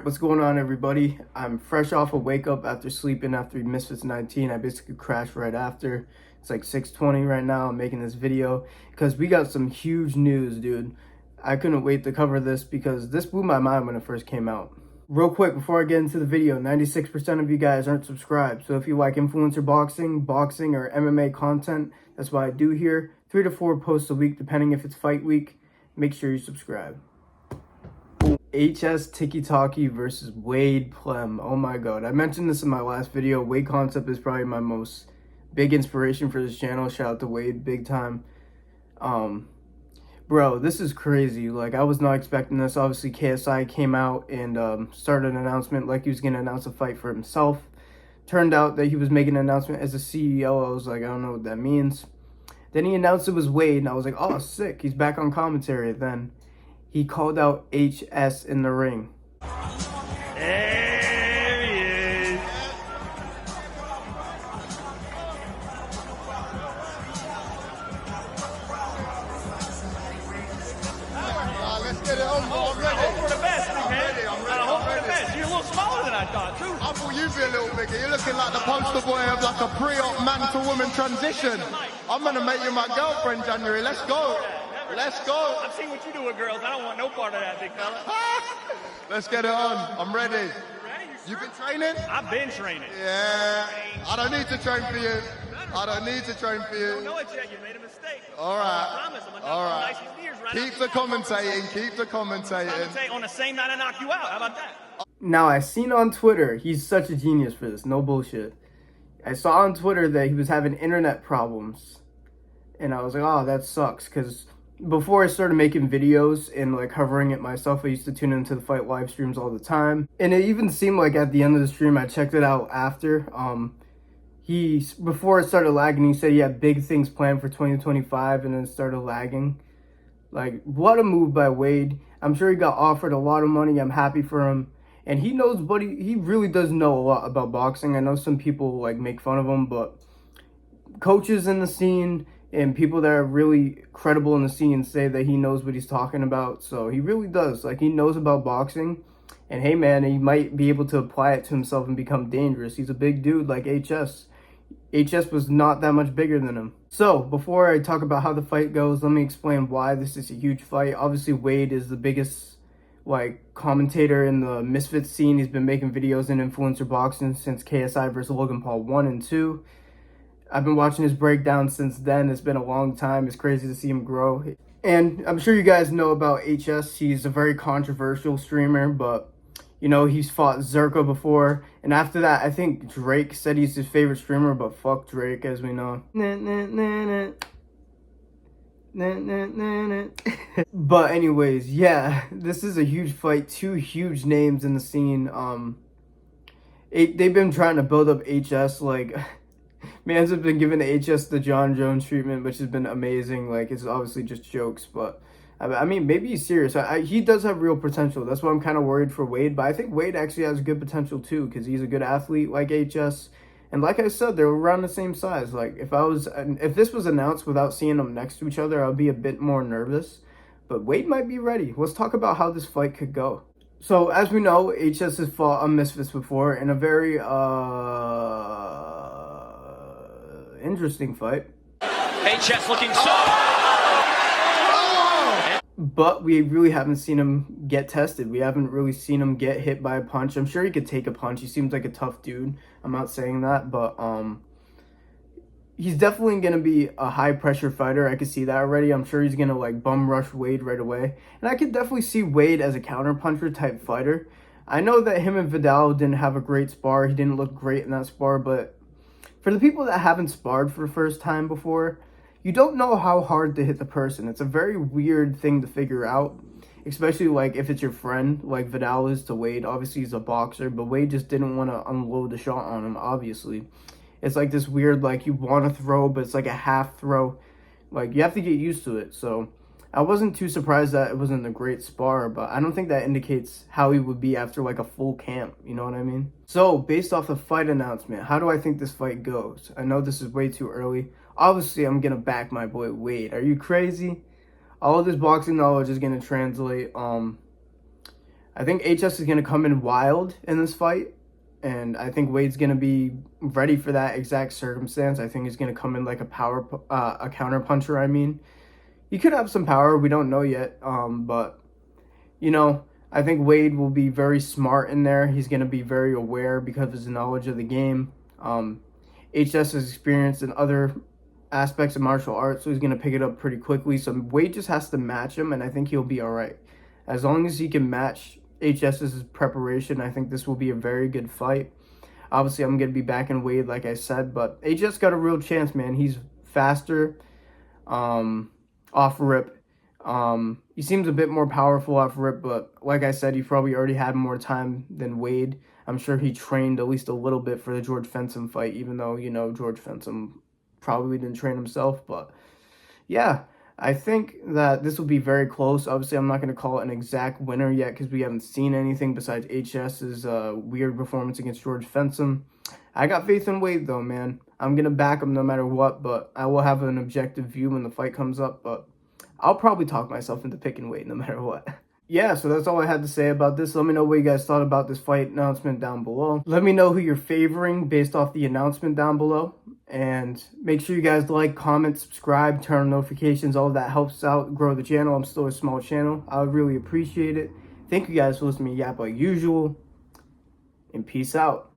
what's going on, everybody? I'm fresh off a wake up after sleeping after Misfits 19. I basically crashed right after. It's like 6:20 right now. I'm making this video because we got some huge news, dude. I couldn't wait to cover this because this blew my mind when it first came out. Real quick, before I get into the video, 96% of you guys aren't subscribed. So if you like influencer boxing, or MMA content, that's what I do here. 3 to 4 posts a week, depending if it's fight week. Make sure you subscribe. HS Tikky versus Wade Plem. Oh my god. I mentioned this in my last video. Wade Concept is probably my most big inspiration for this channel. Shout out to Wade, big time. Bro, this is crazy. Like, I was not expecting this. Obviously, KSI came out and started an announcement like he was going to announce a fight for himself. Turned out that he was making an announcement as a CEO. I was like, I don't know what that means. Then he announced it was Wade, and I was like, oh, sick. He's back on commentary. Then he called out HS in the ring. There he is. Let's get it on. I'm ready. I hope for the best, man. I'm ready. I hope for the best. You're a little smaller than I thought, too. I thought you'd be a little bigger. You're looking like the poster boy of like a pre-op man-to-woman transition. I'm going to make you my girlfriend, January. Let's go. Let's go. I've seen what you do with girls. I don't want no part of that, big fella. Let's get it on. I'm ready. You ready? You been training? I've been training. Yeah. I don't need to train for you. I don't need to train for I don't you. know it yet. You made a mistake. All right. I promise. I'm going to All knock right. you nice and ears right Keep out. the commentating. Keep the commentating. Commentate on the same night I knock you out. How about that? Now, I seen on Twitter, he's such a genius for this, no bullshit. I saw on Twitter that he was having internet problems. And I was like, oh, that sucks. Because before I started making videos and like covering it myself, I used to tune into the fight live streams all the time. And it even seemed like at the end of the stream, I checked it out after. Before it started lagging, he said he had big things planned for 2025 and then it started lagging. Like, what a move by Wade. I'm sure he got offered a lot of money. I'm happy for him. And he knows, but he really does know a lot about boxing. I know some people like make fun of him, but coaches in the scene and people that are really credible in the scene say that he knows what he's talking about. So he really does. Like, he knows about boxing. And hey, man, he might be able to apply it to himself and become dangerous. He's a big dude like HS. HS was not that much bigger than him. So, before I talk about how the fight goes, let me explain why this is a huge fight. Obviously, Wade is the biggest like commentator in the Misfits scene. He's been making videos in influencer boxing since KSI versus Logan Paul 1 and 2. I've been watching his breakdown since then. It's been a long time. It's crazy to see him grow. And I'm sure you guys know about HS. He's a very controversial streamer, but you know, he's fought Zerko before. And after that, I think Drake said he's his favorite streamer, but fuck Drake, as we know. But anyways, yeah, this is a huge fight. Two huge names in the scene. They've been trying to build up HS. Like, man's have been giving HS the John Jones treatment, which has been amazing. Like, it's obviously just jokes, but I mean, maybe he's serious. He does have real potential. That's why I'm kind of worried for Wade. But I think Wade actually has good potential too, because he's a good athlete like HS. And like I said, they're around the same size. Like, if this was announced without seeing them next to each other, I'd be a bit more nervous. But Wade might be ready. Let's talk about how this fight could go. So, as we know, HS has fought on Misfits before in a very interesting fight. HS looking soft. But we really haven't seen him get tested. We haven't really seen him get hit by a punch. I'm sure he could take a punch. He seems like a tough dude. I'm not saying that, but he's definitely going to be a high-pressure fighter. I could see that already. I'm sure he's going to, like, bum-rush Wade right away. And I could definitely see Wade as a counter-puncher type fighter. I know that him and Vidal didn't have a great spar. He didn't look great in that spar, but for the people that haven't sparred for the first time before, you don't know how hard to hit the person. It's a very weird thing to figure out, especially like if it's your friend, like Vidal is to Wade. Obviously, he's a boxer, but Wade just didn't want to unload the shot on him, obviously. It's like this weird, like, you want to throw, but it's like a half throw. Like, you have to get used to it. So I wasn't too surprised that it wasn't a great spar, but I don't think that indicates how he would be after like a full camp, you know what I mean? So, based off the fight announcement, how do I think this fight goes? I know this is way too early. Obviously, I'm going to back my boy Wade. Are you crazy? All of this boxing knowledge is going to translate. I think HS is going to come in wild in this fight. And I think Wade's going to be ready for that exact circumstance. I think he's going to come in like a counter puncher. I mean, he could have some power. We don't know yet. But, you know, I think Wade will be very smart in there. He's going to be very aware because of his knowledge of the game. HS is experienced in other aspects of martial arts, so he's going to pick it up pretty quickly. So Wade just has to match him, and I think he'll be all right. As long as he can match HS's preparation, I think this will be a very good fight. Obviously, I'm going to be backing Wade, like I said, but HS got a real chance, man. He's faster off rip. He seems a bit more powerful off rip, but like I said, he probably already had more time than Wade. I'm sure he trained at least a little bit for the George Fensom fight, even though, you know, George Fensom probably didn't train himself. But yeah, I think that this will be very close. Obviously, I'm not going to call it an exact winner yet because we haven't seen anything besides HS's weird performance against George Fensom. I got faith in Wade, though, man. I'm going to back him no matter what, but I will have an objective view when the fight comes up. But I'll probably talk myself into picking Wade no matter what. Yeah, so that's all I had to say about this. Let me know what you guys thought about this fight announcement down below. Let me know who you're favoring based off the announcement down below. And make sure you guys like, comment, subscribe, turn on notifications. All of that helps out grow the channel. I'm still a small channel. I would really appreciate it. Thank you guys for listening to me yap like usual. And peace out.